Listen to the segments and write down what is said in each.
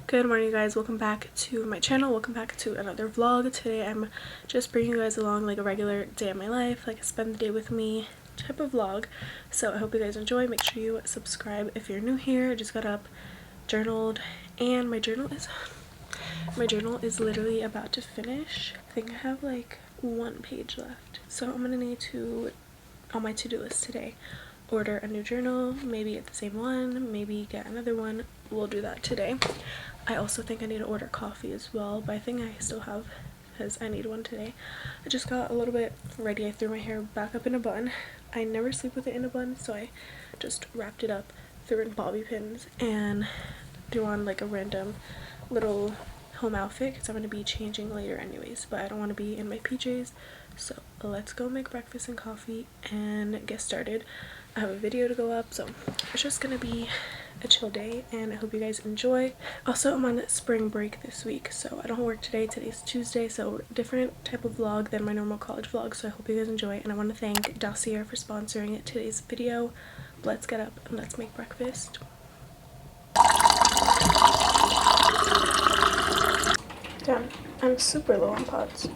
Good morning, guys. Welcome back to my channel. Welcome back to another vlog. Today I'm just bringing you guys along like a regular day of my life, like a spend the day with me type of vlog. So I hope you guys enjoy. Make sure you subscribe if you're new here. I just got up, journaled, and my journal is literally about to finish. I think I have like one page left, so I'm gonna need to, on my to-do list today, order a new journal, maybe get the same one, maybe get another one. We'll do that today. I also think I need to order coffee as well, but I think I still have, because I need one today. I just got a little bit ready. I threw my hair back up in a bun. I never sleep with it in a bun, so I just wrapped it up, threw in bobby pins, and threw on like a random little home outfit because I'm going to be changing later anyways, but I don't want to be in my PJs. So let's go make breakfast and coffee and get started. I have a video to go up, so it's just gonna be a chill day, and I hope you guys enjoy. Also, I'm on spring break this week, so I don't work today. Today's Tuesday, so different type of vlog than my normal college vlog, so I hope you guys enjoy. And I want to thank Dossier for sponsoring today's video. Let's get up and let's make breakfast. Damn, I'm super low on pods.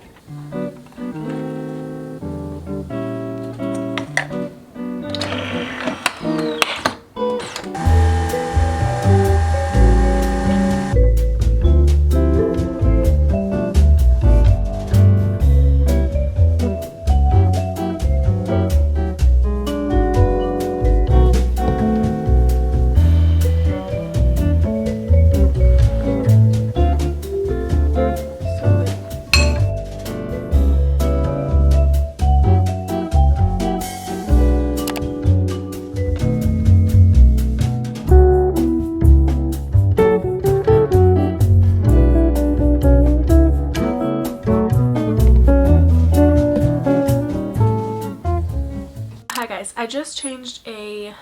Hi guys, I just changed a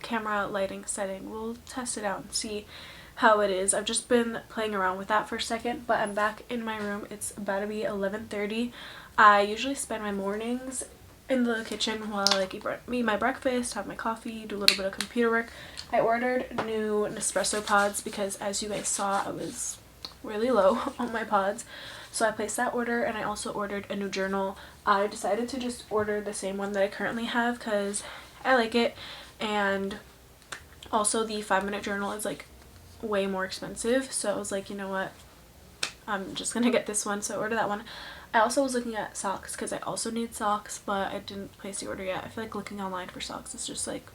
camera lighting setting. We'll test it out and see how it is. I've just been playing around with that for a second, but I'm back in my room. It's about to be 11:30. I usually spend my mornings in the kitchen while I like eat my breakfast, have my coffee, do a little bit of computer work. I ordered new Nespresso pods because, as you guys saw, I was really low on my pods. So I placed that order, and I also ordered a new journal. I decided to just order the same one that I currently have because I like it, and also the 5-minute journal is like way more expensive, so I was like, you know what, I'm just gonna get this one, so I ordered that one. I also was looking at socks because I also need socks, but I didn't place the order yet. I feel like looking online for socks is just like,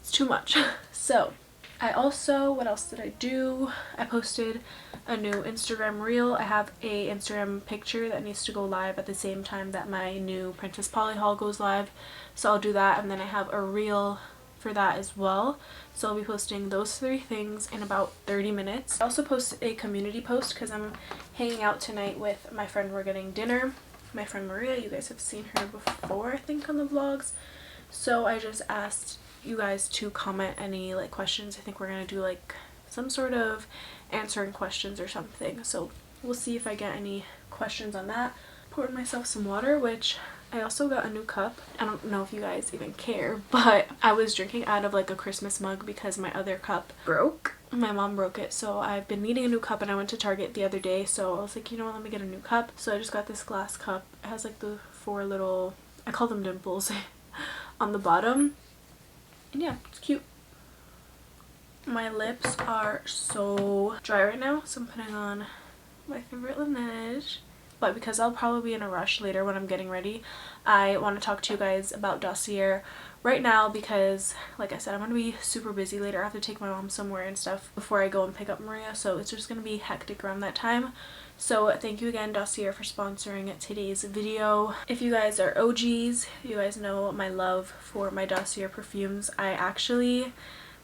it's too much. So I also, what else did I do? I posted a new Instagram reel. I have a Instagram picture that needs to go live at the same time that my new Princess Polly haul goes live, so I'll do that, and then I have a reel for that as well, so I'll be posting those 3 things in about 30 minutes. I also posted a community post because I'm hanging out tonight with my friend. We're getting dinner. My friend Maria, you guys have seen her before I think on the vlogs, so I just asked you guys to comment any like questions. I think we're gonna do like some sort of answering questions or something, so we'll see if I get any questions on that. Poured myself some water, which I also got a new cup. I don't know if you guys even care, but I was drinking out of like a Christmas mug because my other cup broke. My mom broke it, so I've been needing a new cup, and I went to Target the other day, so I was like, you know what, let me get a new cup. So I just got this glass cup. It has like the 4 little, I call them dimples, on the bottom. And yeah, it's cute. My lips are so dry right now, so I'm putting on my favorite Laneige. But because I'll probably be in a rush later when I'm getting ready, I want to talk to you guys about Dossier right now because, like I said, I'm going to be super busy later. I have to take my mom somewhere and stuff before I go and pick up Maria, so it's just going to be hectic around that time. So thank you again, Dossier, for sponsoring today's video. If you guys are OGs, you guys know my love for my Dossier perfumes. I actually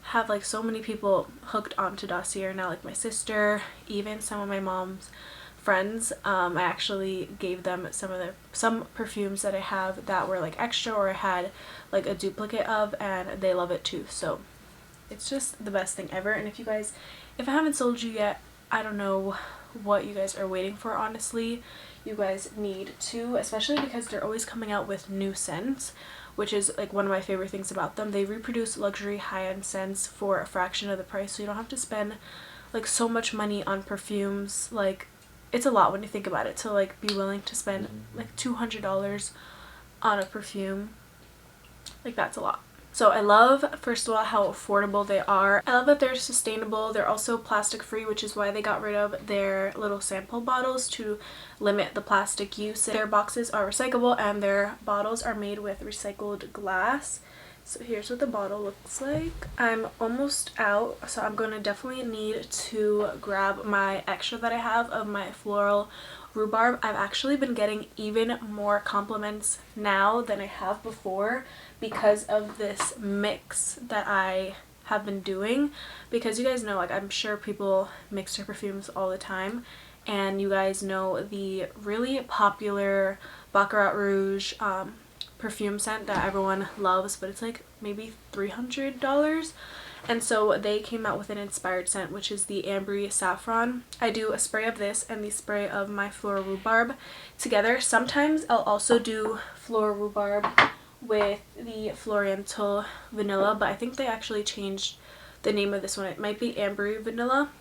have like so many people hooked onto Dossier now, like my sister, even some of my mom's friends. I actually gave them some perfumes that I have that were like extra, or I had like a duplicate of, and they love it too. So it's just the best thing ever. And if I haven't sold you yet, I don't know what you guys are waiting for, honestly. You guys need to, especially because they're always coming out with new scents, which is like one of my favorite things about them. They reproduce luxury high-end scents for a fraction of the price, so you don't have to spend like so much money on perfumes. Like it's a lot when you think about it, to like be willing to spend like $200 on a perfume. Like that's a lot. So I love, first of all, how affordable they are. I love that they're sustainable. They're also plastic free, which is why they got rid of their little sample bottles to limit the plastic use. Their boxes are recyclable and their bottles are made with recycled glass. So here's what the bottle looks like. I'm almost out, so I'm going to definitely need to grab my extra that I have of my floral rhubarb. I've actually been getting even more compliments now than I have before because of this mix that I have been doing. Because you guys know, like, I'm sure people mix their perfumes all the time, and you guys know the really popular Baccarat Rouge perfume scent that everyone loves, but it's like maybe $300. And so they came out with an inspired scent, which is the Ambery Saffron. I do a spray of this and the spray of my floral rhubarb together. Sometimes I'll also do floral rhubarb with the Floriental Vanilla, but I think they actually changed the name of this one. It might be Ambery Vanilla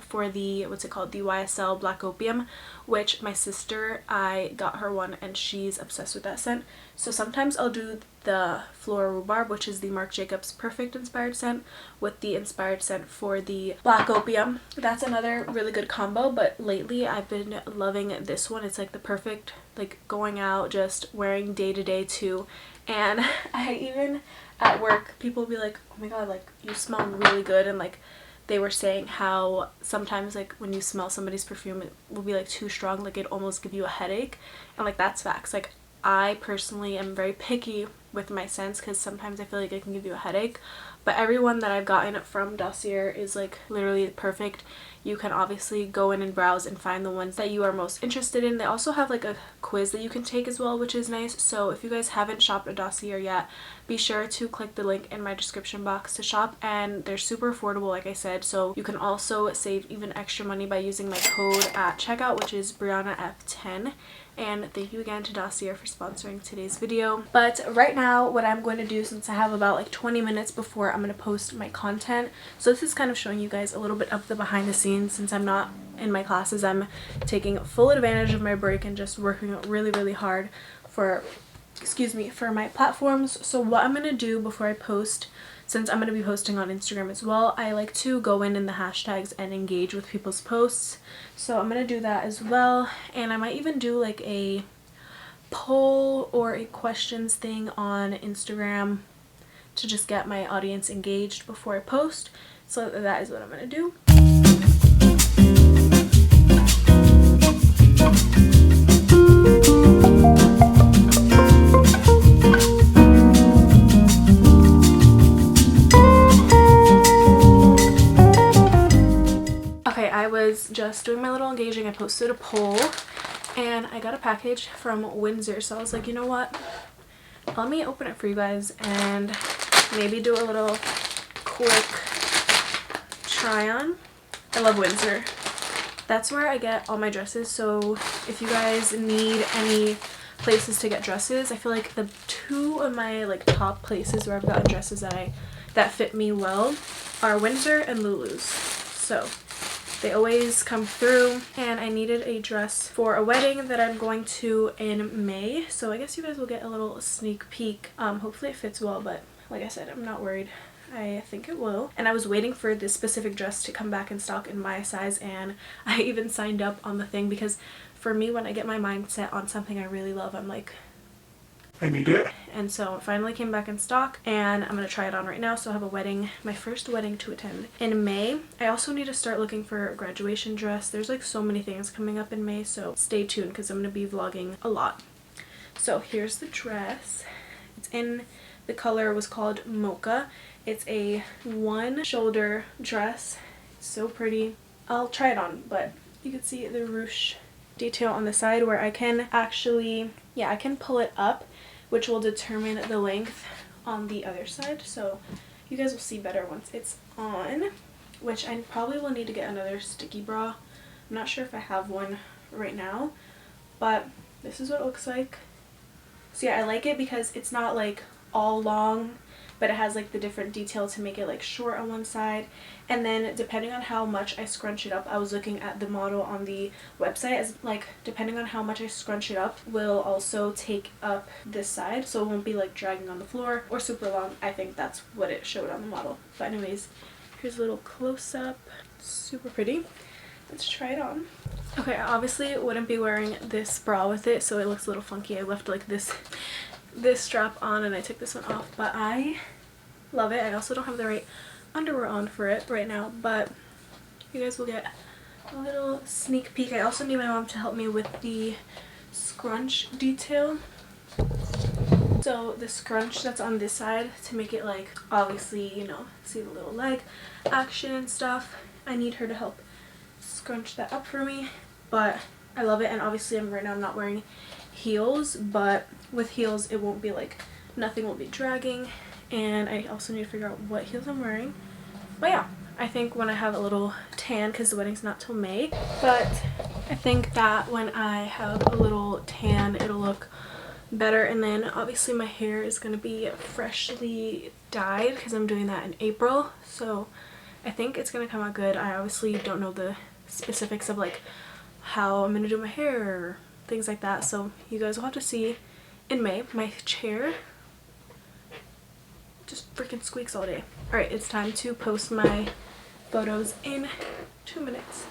for the, what's it called, the YSL Black Opium, which my sister, I got her one and she's obsessed with that scent. So sometimes I'll do the floral rhubarb, which is the Marc Jacobs Perfect inspired scent, with the inspired scent for the Black Opium. That's another really good combo, but lately I've been loving this one. It's like the perfect, like, going out, just wearing day to day too. And I even at work, people will be like, oh my god, like, you smell really good, and like they were saying how sometimes, like, when you smell somebody's perfume, it will be like too strong, like it almost give you a headache. And like that's facts. Like I personally am very picky with my scents because sometimes I feel like it can give you a headache, but everyone that I've gotten from Dossier is like literally perfect. You can obviously go in and browse and find the ones that you are most interested in. They also have like a quiz that you can take as well, which is nice. So if you guys haven't shopped at Dossier yet, be sure to click the link in my description box to shop, and they're super affordable, like I said. So you can also save even extra money by using my code at checkout, which is BriannaF10. And thank you again to Dossier for sponsoring today's video. But right now, what I'm going to do, since I have about like 20 minutes before I'm going to post my content, so this is kind of showing you guys a little bit of the behind the scenes. Since I'm not in my classes, I'm taking full advantage of my break and just working really hard for, for my platforms. So what I'm going to do before I post, since I'm going to be posting on Instagram as well, I like to go in the hashtags and engage with people's posts. So I'm going to do that as well. And I might even do like a poll or a questions thing on Instagram to just get my audience engaged before I post. So that is what I'm going to do. I was just doing my little engaging. I posted a poll and I got a package from Windsor, so I was like, you know what, let me open it for you guys and maybe do a little quick try on. I love Windsor. That's where I get all my dresses, so if you guys need any places to get dresses, I feel like the two of my like top places where I've gotten dresses that fit me well are Windsor and Lulu's. So they always come through, and I needed a dress for a wedding that I'm going to in May, so I guess you guys will get a little sneak peek. Hopefully it fits well, but like I said, I'm not worried. I think it will. And I was waiting for this specific dress to come back in stock in my size, and I even signed up on the thing because for me, when I get my mind set on something I really love, I'm like, I need it. And so it finally came back in stock, and I'm going to try it on right now. So I have a wedding, my first wedding to attend in May. I also need to start looking for a graduation dress. There's like so many things coming up in May, so stay tuned because I'm going to be vlogging a lot. So here's the dress. It's in, the color was called Mocha. It's a one shoulder dress. It's so pretty. I'll try it on, but you can see the ruche detail on the side where I can actually, yeah, I can pull it up, which will determine the length on the other side. So you guys will see better once it's on, which I probably will need to get another sticky bra. I'm not sure if I have one right now, but this is what it looks like. So yeah, I like it because it's not like all long but it has like the different detail to make it like short on one side. And then depending on how much I scrunch it up, I was looking at the model on the website, as like depending on how much I scrunch it up will also take up this side, so it won't be like dragging on the floor or super long. I think that's what it showed on the model. But anyways, here's a little close-up. Super pretty. Let's try it on. Okay, I obviously wouldn't be wearing this bra with it, so it looks a little funky. I left like this strap on and I took this one off, but I love it. I also don't have the right underwear on for it right now, but you guys will get a little sneak peek. I also need my mom to help me with the scrunch detail. So the scrunch that's on this side, to make it like obviously, you know, see the little leg action and stuff, I need her to help scrunch that up for me. But I love it, and obviously right now I'm not wearing heels, but with heels it won't be like, nothing will be dragging. And I also need to figure out what heels I'm wearing. But yeah, I think when I have a little tan, because the wedding's not till May, but I think that when I have a little tan it'll look better. And then obviously my hair is going to be freshly dyed because I'm doing that in April, so I think it's going to come out good. I obviously don't know the specifics of like how I'm going to do my hair or things like that, so you guys will have to see in May. My chair just freaking squeaks all day. Alright, it's time to post my photos in 2 minutes.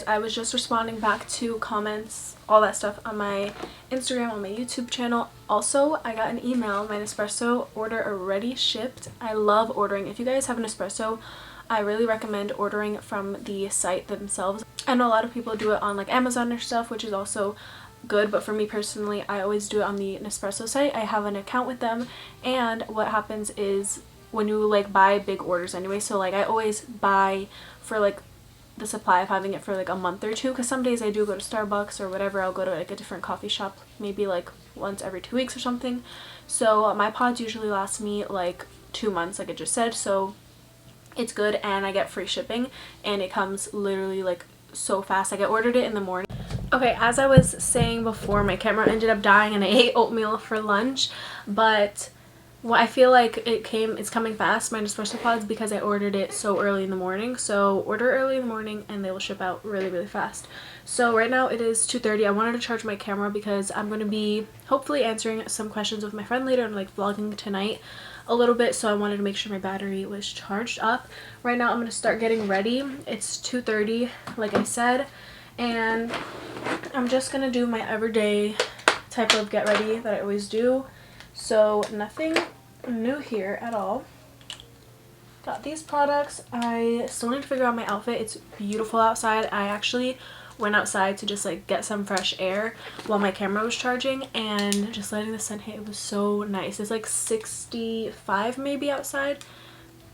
I was just responding back to comments, all that stuff on my Instagram, on my YouTube channel. Also, I got an email, my Nespresso order already shipped. I love ordering. If you guys have an Nespresso, I really recommend ordering from the site themselves. I know a lot of people do it on like Amazon or stuff, which is also good, but for me personally, I always do it on the Nespresso site. I have an account with them, and what happens is when you like buy big orders anyway, so like I always buy for like the supply of having it for like a month or two, because some days I do go to Starbucks or whatever. I'll go to like a different coffee shop maybe like once every 2 weeks or something. So my pods usually last me like 2 months, like I just said, so it's good, and I get free shipping, and it comes literally like so fast. Like I ordered it in the morning. Okay, as I was saying before, my camera ended up dying and I ate oatmeal for lunch, but well, I feel like it's coming fast, my Nespresso pods, because I ordered it so early in the morning. So order early in the morning and they will ship out really, really fast. So right now it is 2:30. I wanted to charge my camera because I'm going to be hopefully answering some questions with my friend later and like vlogging tonight a little bit. So I wanted to make sure my battery was charged up. Right now I'm going to start getting ready. It's 2:30 like I said, and I'm just going to do my everyday type of get ready that I always do. So nothing new here at all. Got these products. I still need to figure out my outfit. It's beautiful outside. I actually went outside to just like get some fresh air while my camera was charging, and just letting the sun hit, it was so nice. It's like 65 maybe outside.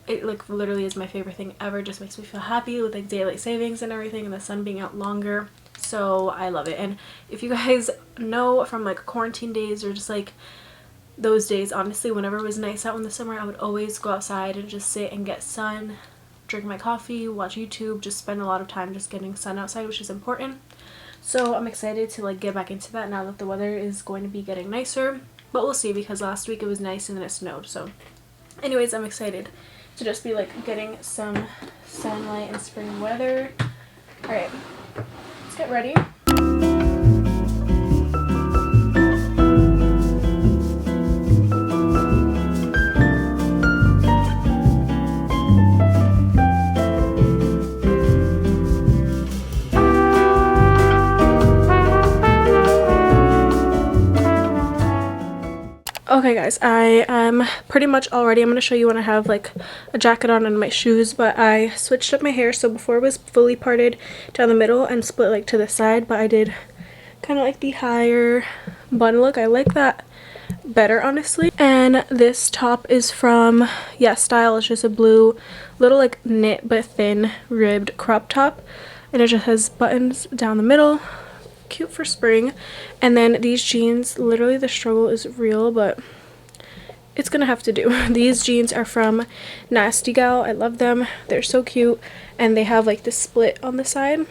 It like literally is my favorite thing ever. Just makes me feel happy with like daylight savings and everything, and the sun being out longer. So I love it. And if you guys know from like quarantine days or just like those days, honestly, whenever it was nice out in the summer, I would always go outside and just sit and get sun, drink my coffee, watch YouTube, just spend a lot of time just getting sun outside, which is important. So I'm excited to like get back into that now that the weather is going to be getting nicer, but we'll see, because last week it was nice and then it snowed. So anyways, I'm excited to just be like getting some sunlight and spring weather. All right, let's get ready. Okay guys, I am pretty much all ready. I'm going to show you when I have like a jacket on and my shoes, but I switched up my hair. So before it was fully parted down the middle and split like to the side, but I did kind of like the higher bun look. I like that better, honestly. And this top is from Style. It's just a blue little like knit but thin ribbed crop top, and it just has buttons down the middle, cute for spring. And then these jeans, literally the struggle is real, but it's gonna have to do. These jeans are from Nasty Gal. I love them. They're so cute, and they have like this split on the side.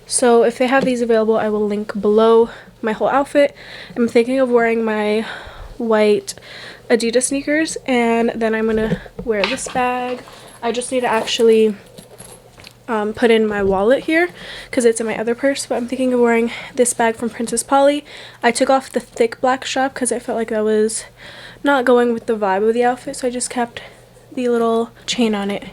So if they have these available, I will link below my whole outfit. I'm thinking of wearing my white Adidas sneakers, and then I'm gonna wear this bag. I just need to actually put in my wallet here because it's in my other purse, but I'm thinking of wearing this bag from Princess Polly. I took off the thick black strap because I felt like that was not going with the vibe of the outfit, so I just kept the little chain on it.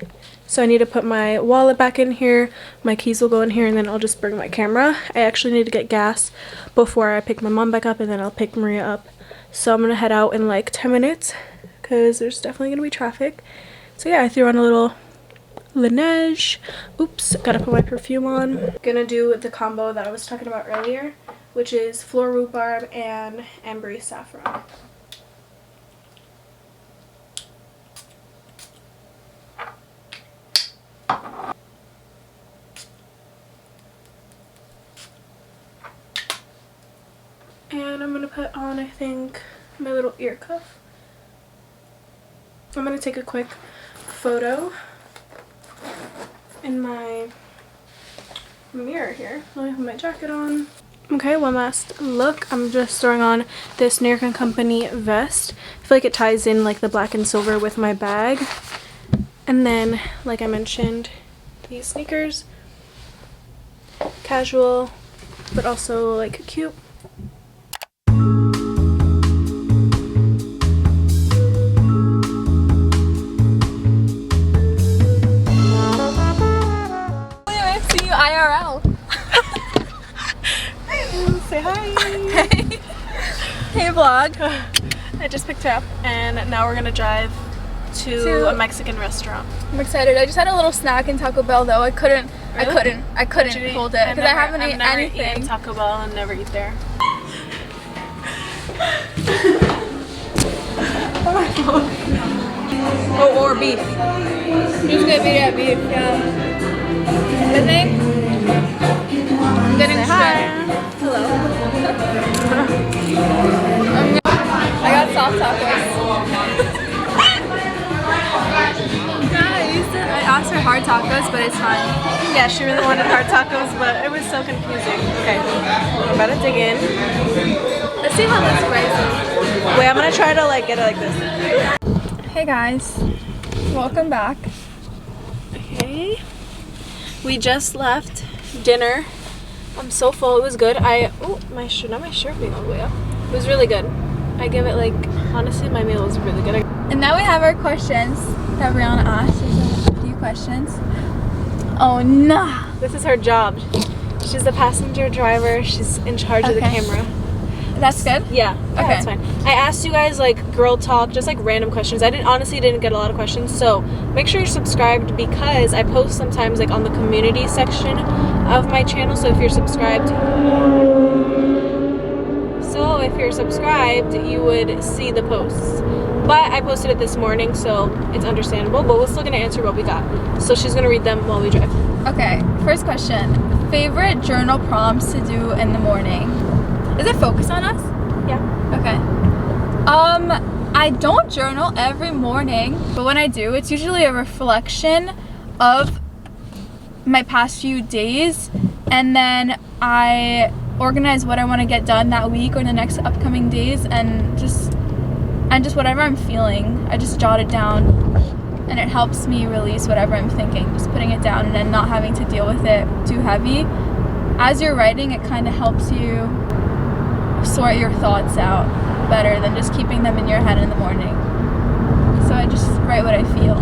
So I need to put my wallet back in here, my keys will go in here, and then I'll just bring my camera. I actually need to get gas before I pick my mom back up, and then I'll pick Maria up. So I'm gonna head out in like 10 minutes because there's definitely gonna be traffic. So yeah, I threw on a little Laneige. Oops, gotta put my perfume on. Gonna do the combo that I was talking about earlier, which is floral rhubarb and ambery saffron. And I'm gonna put on, I think, my little ear cuff. I'm gonna take a quick photo in my mirror here. Let me put my jacket on. Okay, one last look. I'm just throwing on this New York & Company vest. I feel like it ties in like the black and silver with my bag. And then, like I mentioned, these sneakers. Casual, but also like cute. IRL. Say hi. Hey. Hey vlog. I just picked her up and now we're gonna drive to a Mexican restaurant. I'm excited. I just had a little snack in Taco Bell though. I couldn't hold it because I haven't eaten anything. I've never eaten Taco Bell and never eat there. Oh, or beef. Just gonna be that beef, yeah. I think I'm getting started. Hello. I got soft tacos. I asked for hard tacos, but it's fine. Yeah, she really wanted hard tacos, but it was so confusing. Okay, I'm about to dig in. Let's see how this rises. Wait, I'm gonna try to like get it like this. Hey guys, welcome back. Okay. We just left dinner. I'm so full. It was good. Oh, my shirt being all the way up. It was really good. I give it like, honestly, my meal was really good. And now we have our questions that Brianna asked. There's a few questions. Oh no. This is her job. She's the passenger driver. She's in charge of the camera. That's good? Yeah, that's fine. I asked you guys like girl talk, just like random questions. I honestly didn't get a lot of questions, so make sure you're subscribed because I post sometimes like on the community section of my channel. So if you're subscribed, you would see the posts. But I posted it this morning, so it's understandable. But we're still gonna answer what we got. So she's gonna read them while we drive. Okay, first question: favorite journal prompts to do in the morning? Does it focus on us? Yeah. Okay. I don't journal every morning, but when I do, it's usually a reflection of my past few days, and then I organize what I want to get done that week or the next upcoming days, and just whatever I'm feeling, I just jot it down, and it helps me release whatever I'm thinking, just putting it down and then not having to deal with it too heavy. As you're writing, it kind of helps you sort your thoughts out better than just keeping them in your head in the morning. So I just write what I feel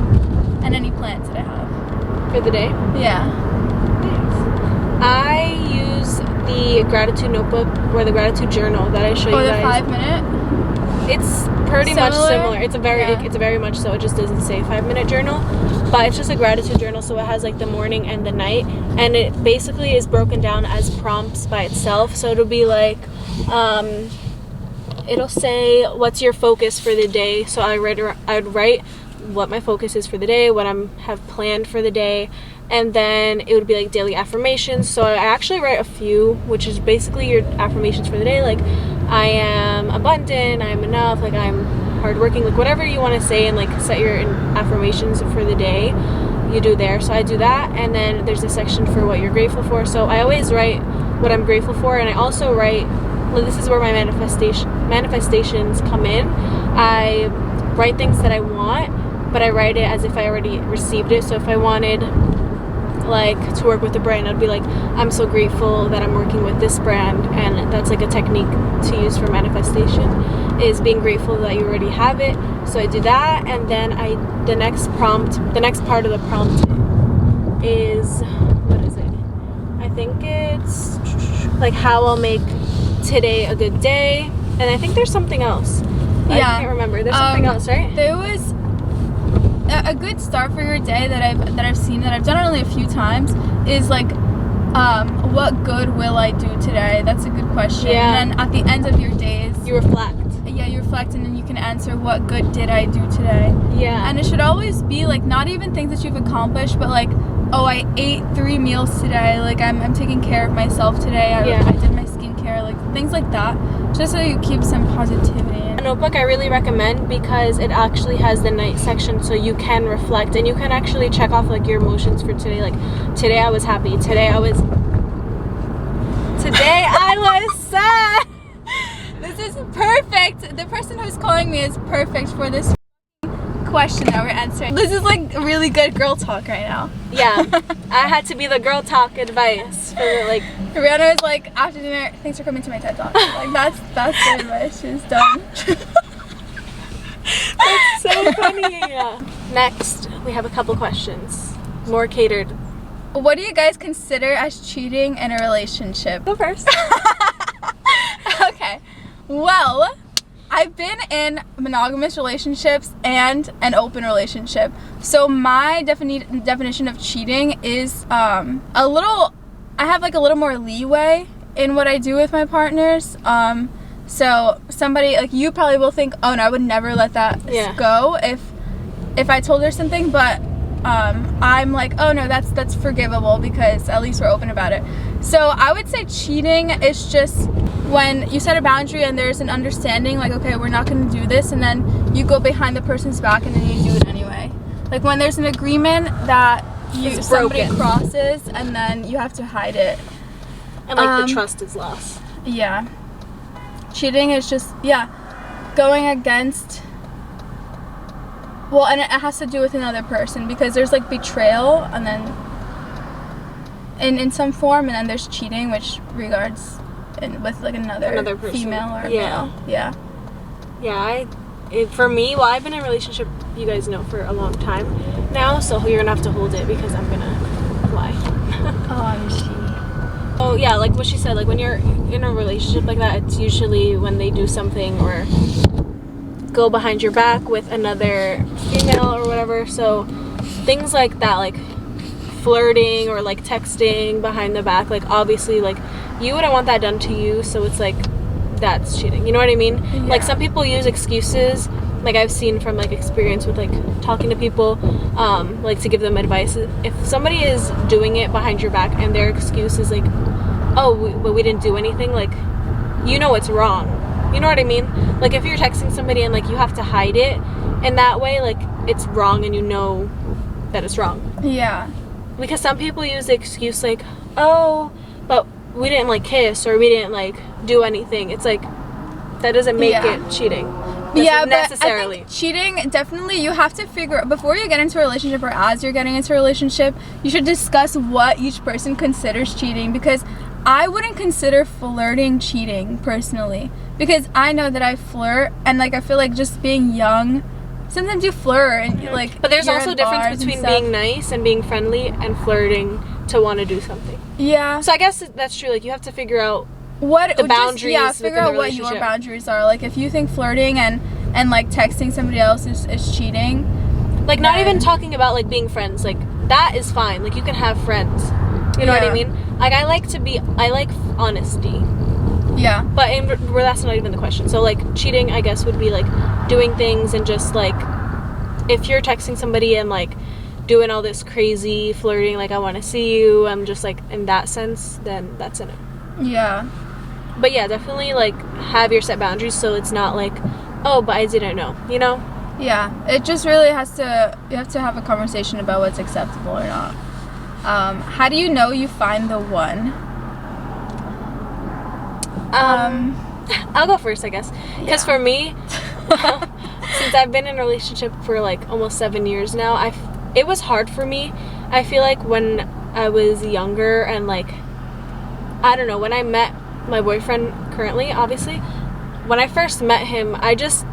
and any plans that I have. For the day? Yeah. Nice. I use the gratitude notebook or the gratitude journal that I show you guys. Oh, the 5-minute? It's pretty much similar. It's a very much so. It just doesn't say 5-minute journal, but it's just a gratitude journal. So it has like the morning and the night, and it basically is broken down as prompts by itself. So it'll be like, it'll say what's your focus for the day. So I'd write what my focus is for the day, what I'm have planned for the day, and then it would be like daily affirmations. So I actually write a few, which is basically your affirmations for the day, like I am abundant, I'm enough, like I'm hardworking, like whatever you want to say, and like set your affirmations for the day, you do there. So I do that, and then there's a section for what you're grateful for. So I always write what I'm grateful for, and I also write, well, this is where my manifestations come in. I write things that I want, but I write it as if I already received it. So if I wanted like to work with a brand, I'd be like, I'm so grateful that I'm working with this brand. And that's like a technique to use for manifestation, is being grateful that you already have it. So I do that, and then the next part of the prompt is, what is it? I think it's like how I'll make today a good day, and I think there's something else. I can't remember. There's something else, right? There was a good start for your day that I've seen, that I've done it only a few times, is like, what good will I do today? That's a good question. Yeah. And then at the end of your days, You reflect. Yeah, you reflect, and then you can answer, what good did I do today? Yeah. And it should always be like, not even things that you've accomplished, but like, oh, I ate 3 meals today, like I'm taking care of myself today, I did my skincare, like things like that, just so you keep some positivity in. A notebook I really recommend, because it actually has the night section, so you can reflect and you can actually check off like your emotions for today. Like today I was happy, today I was sad. This is perfect. The person who's calling me is perfect for this question that we're answering. This is like really good girl talk right now. Yeah. I had to be the girl talk advice for like, Rihanna is like, after dinner, thanks for coming to my TED Talk. Like that's the advice. She's done. that's so funny. Next, we have a couple questions, more catered. What do you guys consider as cheating in a relationship? Go first. Okay. Well, I've been in monogamous relationships and an open relationship. So my definition of cheating is I have like a little more leeway in what I do with my partners. So somebody like you probably will think, oh no, I would never let that go if I told her something, but I'm like, oh no, that's forgivable because at least we're open about it. So I would say cheating is just when you set a boundary and there's an understanding, like, okay, we're not going to do this, and then you go behind the person's back and then you do it anyway. Like when there's an agreement that somebody crosses and then you have to hide it. And like the trust is lost. Yeah. Cheating is just, going against, well, and it has to do with another person, because there's like betrayal and then in some form, and then there's cheating, which regards with like another person. Female or male. Yeah. For me, well, I've been in a relationship, you guys know, for a long time now, so you're gonna have to hold it because I'm gonna lie. Oh yeah, like what she said, like when you're in a relationship like that, it's usually when they do something or go behind your back with another female or whatever. So things like that, like flirting or like texting behind the back, like obviously like you wouldn't want that done to you, so it's like that's cheating, you know what I mean? Like some people use excuses, like I've seen from like experience with like talking to people, like to give them advice. If somebody is doing it behind your back and their excuse is like, oh, we didn't do anything, like, you know it's wrong, you know what I mean? Like if you're texting somebody and like you have to hide it in that way, like it's wrong and you know that it's wrong. Yeah. Because some people use the excuse like, oh, but we didn't like kiss or we didn't like do anything. It's like that doesn't make it cheating. Necessarily. But I think cheating, definitely you have to figure out, before you get into a relationship or as you're getting into a relationship, you should discuss what each person considers cheating, because I wouldn't consider flirting cheating personally, because I know that I flirt and like I feel like just being young, sometimes you flirt and like, but there's also a difference between being nice and being friendly and flirting to want to do something. Yeah. So I guess that's true. Like you have to figure out what the boundaries. Figure out what your boundaries are. Like if you think flirting and like texting somebody else is cheating, like not even talking about like being friends, like that is fine. Like you can have friends. You know what I mean? Like I like honesty. Yeah. But that's not even the question. So like cheating, I guess, would be like doing things and just like if you're texting somebody and like doing all this crazy flirting, like I want to see you, I'm just like in that sense, then that's a no. Yeah. But yeah, definitely like have your set boundaries so it's not like, oh, but I didn't know, you know? Yeah, it just really has to, you have to have a conversation about what's acceptable or not. How do you know you find the one? I'll go first, I guess. Because for me, since I've been in a relationship for like almost 7 years now, it was hard for me. I feel like when I was younger and like, I don't know, when I met my boyfriend currently, obviously, when I first met him,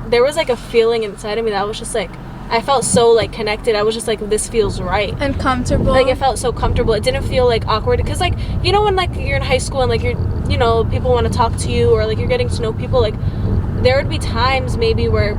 there was like a feeling inside of me that was just like, I felt so like connected. I was just like, this feels right. And comfortable. Like it felt so comfortable. It didn't feel like awkward. Because like, you know, when like you're in high school and like you know, people want to talk to you or like you're getting to know people, like there would be times maybe where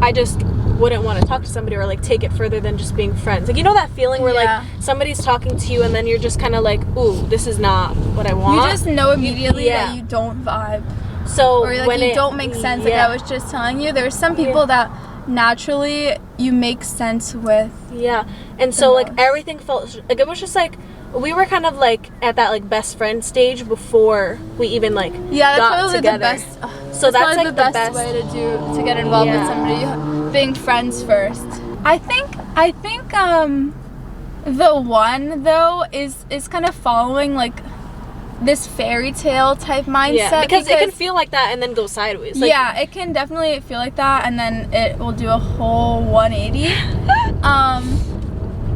I just wouldn't want to talk to somebody or like take it further than just being friends. Like, you know that feeling where like somebody's talking to you and then you're just kind of like, ooh, this is not what I want. You just know immediately that you don't vibe. So or like when you don't make sense. Like I was just telling you, there's some people that naturally you make sense with. Yeah. And so like everything felt like it was just like we were kind of like at that like best friend stage before we even like that's got probably together. the best. So that's like the best way to get involved with somebody, being friends first. I think the one though is kind of following like this fairy tale type mindset. Yeah, because it can feel like that and then go sideways. Like, yeah, it can definitely feel like that and then it will do a whole 180.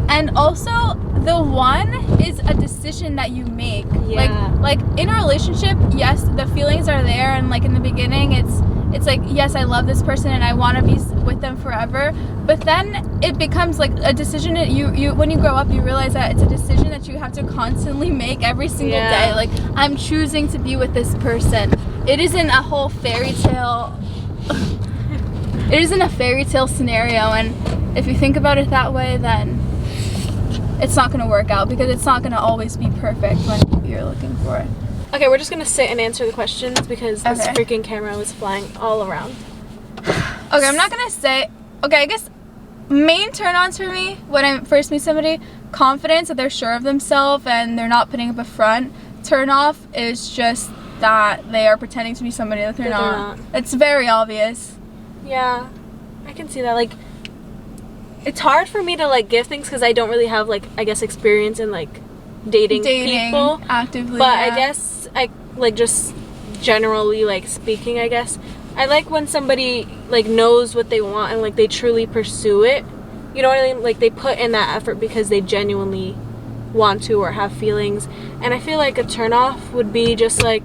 And also the one is a decision that you make. Like in a relationship, yes, the feelings are there and like in the beginning it's like, yes, I love this person and I want to be with them forever, but then it becomes like a decision that you when you grow up you realize that it's a decision that you have to constantly make every single day. Like, I'm choosing to be with this person. It isn't a whole fairy tale it isn't a fairy tale scenario, and if you think about it that way, then it's not going to work out because it's not going to always be perfect when you're looking for it. Okay, we're just going to sit and answer the questions because this freaking camera was flying all around. Okay, I'm not going to say... Okay, I guess main turn-ons for me when I first meet somebody, confidence, that they're sure of themselves and they're not putting up a front. Turn-off is just that they are pretending to be somebody that they're not. It's very obvious. Yeah, I can see that. Like, it's hard for me to like give things because I don't really have like, I guess, experience in like dating people actively. But I guess I like just generally like speaking, I guess I like when somebody like knows what they want and like they truly pursue it. You know what I mean? Like they put in that effort because they genuinely want to or have feelings. And I feel like a turnoff would be just like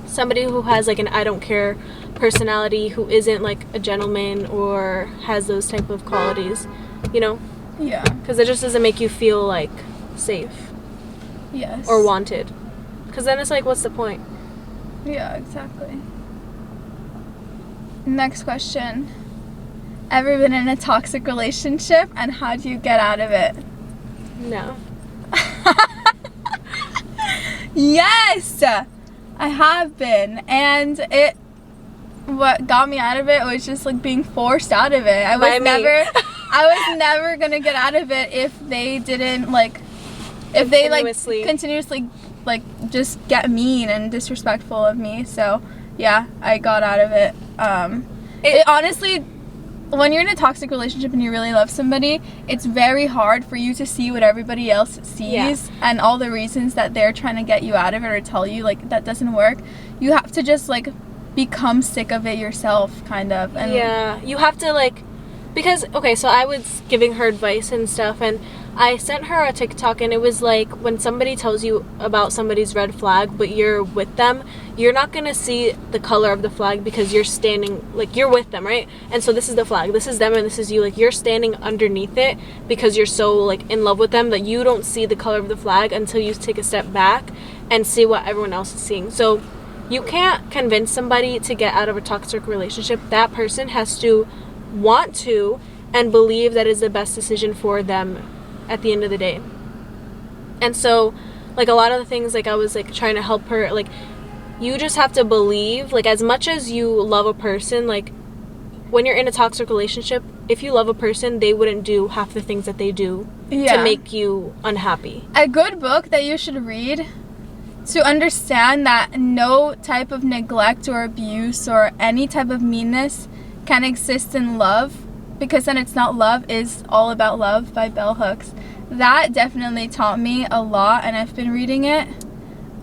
somebody who has like an I don't care personality, who isn't like a gentleman or has those type of qualities, you know? Yeah. Because it just doesn't make you feel like safe. Yes. Or wanted. Because then it's like, what's the point? Yeah, exactly. Next question. Ever been in a toxic relationship and how do you get out of it? No. Yes! I have been. And what got me out of it was just like being forced out of it. I was never gonna get out of it if they didn't like, if they like continuously like just get mean and disrespectful of me. So yeah, I got out of it. It honestly, when you're in a toxic relationship and you really love somebody, it's very hard for you to see what everybody else sees and all the reasons that they're trying to get you out of it or tell you like that doesn't work. You have to just like become sick of it yourself, kind of. And yeah, you have to like, because okay, so I was giving her advice and stuff, and I sent her a TikTok, and it was like, when somebody tells you about somebody's red flag but you're with them, you're not gonna see the color of the flag because you're standing, like, you're with them, right? And so this is the flag, this is them, and this is you. Like, you're standing underneath it because you're so like in love with them that you don't see the color of the flag until you take a step back and see what everyone else is seeing. So you can't convince somebody to get out of a toxic relationship. That person has to want to and believe that is the best decision for them at the end of the day. And so like a lot of the things, like I was like trying to help her, like, you just have to believe, like, as much as you love a person, like, when you're in a toxic relationship, if you love a person, they wouldn't do half the things that they do Yeah. to make you unhappy. A good book that you should read to understand that no type of neglect or abuse or any type of meanness can exist in love, because then it's not love, is All About Love by Bell Hooks. That definitely taught me a lot, and I've been reading it.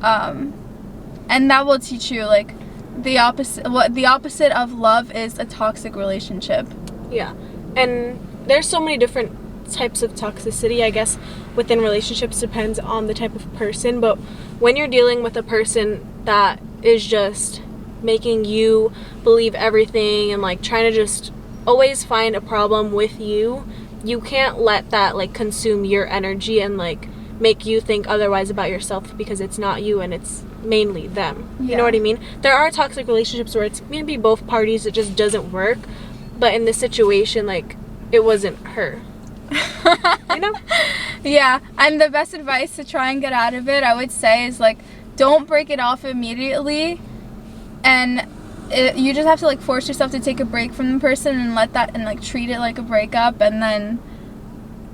And that will teach you, like, the opposite of love is a toxic relationship. Yeah. And there's so many different types of toxicity, I guess, within relationships. Depends on the type of person, but when you're dealing with a person that is just making you believe everything and like trying to just always find a problem with you, you can't let that like consume your energy and like make you think otherwise about yourself, because it's not you and it's mainly them. Yeah. You know what I mean? There are toxic relationships where it's maybe both parties, it just doesn't work, but in this situation, like, it wasn't her. You know? Yeah, and the best advice to try and get out of it, I would say, is like, don't break it off immediately, and you just have to like force yourself to take a break from the person and let that, and like treat it like a breakup, and then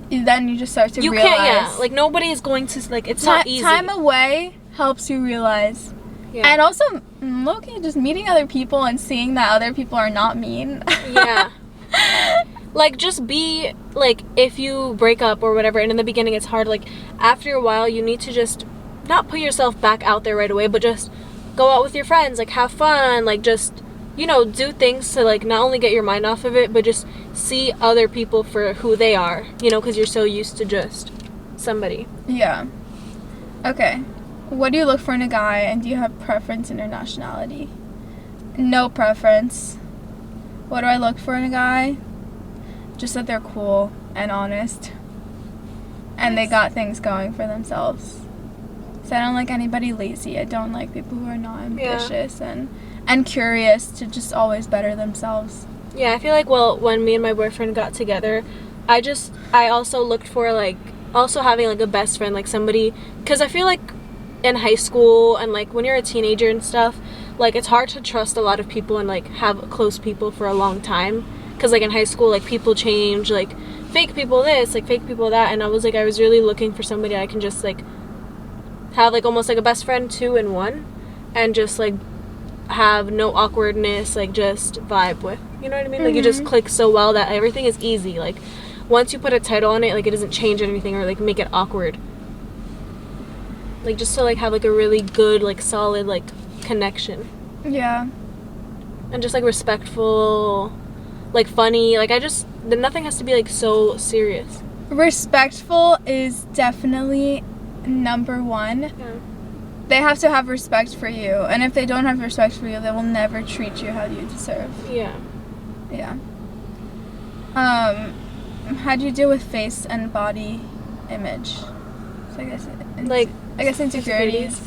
you just start to realize. Can't, yeah, like, nobody is going to, like, it's not easy. Time away helps you realize. Yeah. And also, low-key, just meeting other people and seeing that other people are not mean. Yeah. Like, just be, like, if you break up or whatever, and in the beginning it's hard, like, after a while you need to just not put yourself back out there right away, but just go out with your friends, like, have fun, like, just, you know, do things to, like, not only get your mind off of it, but just see other people for who they are, you know, because you're so used to just somebody. Yeah. Okay. What do you look for in a guy, and do you have preference in your nationality? No preference. What do I look for in a guy? Just that they're cool and honest, and they got things going for themselves. So I don't like anybody lazy. I don't like people who are not ambitious and curious to just always better themselves. Yeah, I feel like, well, when me and my boyfriend got together, I also looked for, like, also having, like, a best friend, like, somebody, because I feel like in high school and, like, when you're a teenager and stuff, like, it's hard to trust a lot of people and, like, have close people for a long time, because, like, in high school, like, people change, like, fake people this, like, fake people that, and I was really looking for somebody I can just, like, have, like, almost like a best friend 2 in 1, and just, like, have no awkwardness, like, just vibe with, you know what I mean? Like, you just click so well that everything is easy. Like, once you put a title on it, like, it doesn't change anything or, like, make it awkward. Like, just to, like, have, like, a really good, like, solid, like, connection. Yeah. And just, like, respectful, like, funny. Like, nothing has to be, like, so serious. Respectful is definitely number 1. Yeah. They have to have respect for you, and if they don't have respect for you, they will never treat you how you deserve. Yeah. Yeah. How do you deal with face and body image? So I guess insecurities.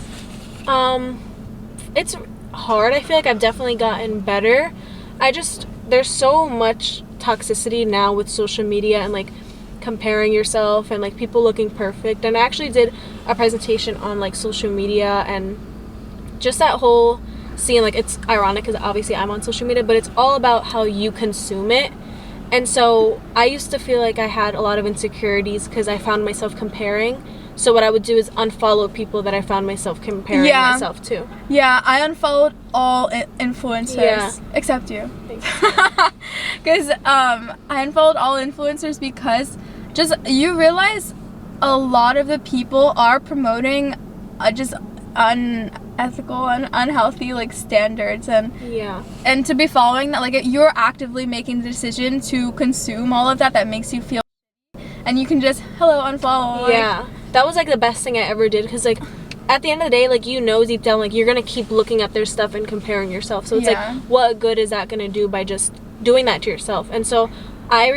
It's hard. I feel like I've definitely gotten better. There's so much toxicity now with social media and, like, comparing yourself and, like, people looking perfect. And I actually did a presentation on, like, social media and just that whole scene. Like, it's ironic because obviously I'm on social media, but it's all about how you consume it. And so I used to feel like I had a lot of insecurities because I found myself comparing. So what I would do is unfollow people that I found myself comparing myself to. Yeah, I unfollowed all influencers except you. Because I unfollowed all influencers because just you realize a lot of the people are promoting just unethical and unhealthy, like, standards, and to be following that, like, you're actively making the decision to consume all of that makes you feel, and you can just unfollow. Yeah. That was, like, the best thing I ever did, because, like, at the end of the day, like, you know deep down, like, you're gonna keep looking at their stuff and comparing yourself. So it's like, what good is that gonna do by just doing that to yourself? And so I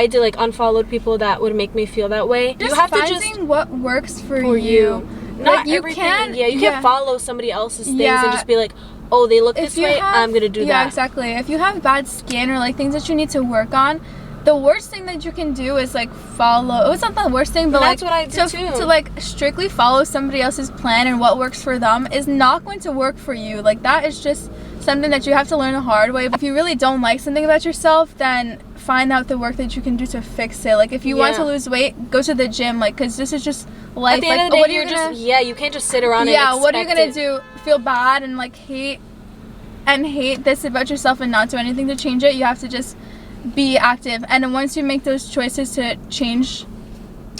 did, like, unfollowed people that would make me feel that way. Just you have finding to just what works for you. Not like, you everything. can, you can't follow somebody else's things and just be like, oh, they look this way, I'm gonna do that. Yeah, exactly. If you have bad skin or, like, things that you need to work on, the worst thing that you can do is, like, follow. It's not the worst thing, but that's like, what I do too. To like strictly follow somebody else's plan and what works for them is not going to work for you. Like, that is just something that you have to learn the hard way. But if you really don't like something about yourself, then find out the work that you can do to fix it. Like if you want to lose weight, go to the gym, like, because this is just life. At the end of the day, you're just you can't just sit around and expect what are you gonna do? Feel bad and like hate this about yourself and not do anything to change it? You have to just be active, and then once you make those choices to change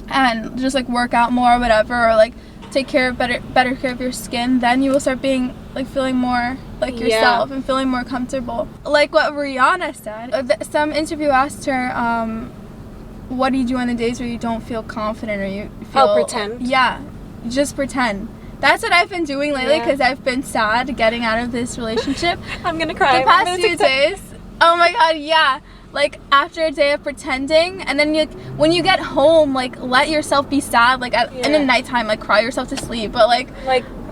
and just like work out more or whatever, or like take care of better care of your skin, then you will start being like feeling more like yourself and feeling more comfortable. Like what Rihanna said. Some interview asked her, what do you do on the days where you don't feel confident or you feel pretend? Yeah, just pretend. That's what I've been doing lately because I've been sad getting out of this relationship. I'm gonna cry. The past few days. Oh my god, yeah. Like after a day of pretending, and then when you get home, like let yourself be sad, like in the nighttime, like cry yourself to sleep, but like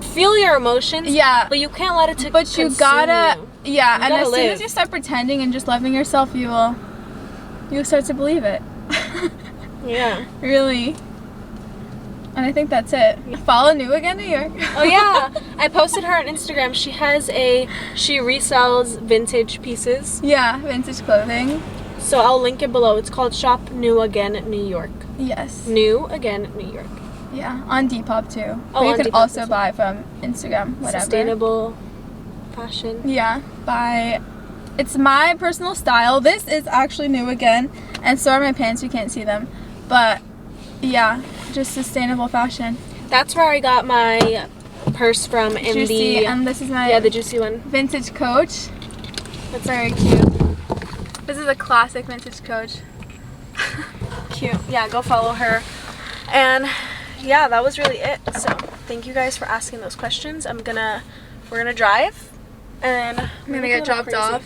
feel your emotions, but you can't let it but you gotta you and gotta as soon live. as you start pretending and just loving yourself, you'll start to believe it. Really. And I think that's it. Follow New Again New York. Oh yeah, I posted her on Instagram. She resells vintage pieces. Yeah, vintage clothing. So I'll link it below. It's called Shop New Again New York. Yes. New Again New York. Yeah, on Depop too. Oh, but you on can Depop also as buy from Instagram, whatever. Sustainable fashion. Yeah, it's my personal style. This is actually new again, and so are my pants. You can't see them, but yeah, just sustainable fashion. That's where I got my purse from in Juicy, and this is my the juicy one. Vintage Coach. That's very cute. This is a classic vintage Coach. Cute. Yeah, go follow her. And yeah, that was really it. So thank you guys for asking those questions. We're gonna drive, and I'm gonna get dropped off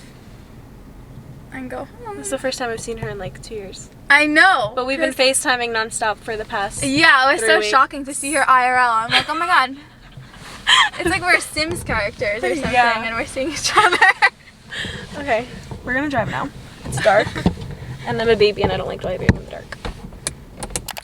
and go home. This is the first time I've seen her in like 2 years. I know. But we've been FaceTiming nonstop for the past it was 3 so weeks. shocking to see her IRL. I'm like, oh my god. It's like we're Sims characters or something, and we're seeing each other. Okay, we're gonna drive now. It's dark, and I'm a baby, and I don't like driving in the dark.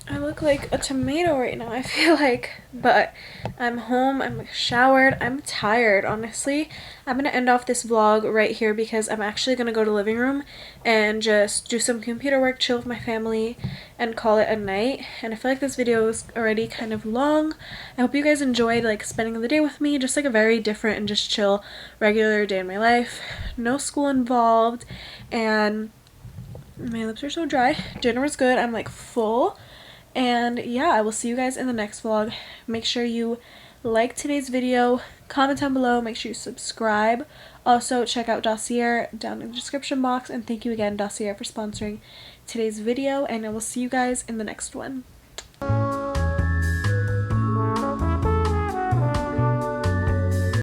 I look like a tomato right now, I feel like, but I'm home, I'm showered, I'm tired, honestly. I'm gonna end off this vlog right here because I'm actually gonna go to the living room and just do some computer work, chill with my family, and call it a night. And I feel like this video is already kind of long. I hope you guys enjoyed like spending the day with me, just like a very different and just chill, regular day in my life. No school involved, and my lips are so dry. Dinner was good, I'm like full. And yeah, I will see you guys in the next vlog. Make sure you like today's video, comment down below, make sure you subscribe. Also, check out Dossier down in the description box. And thank you again, Dossier, for sponsoring today's video. And I will see you guys in the next one.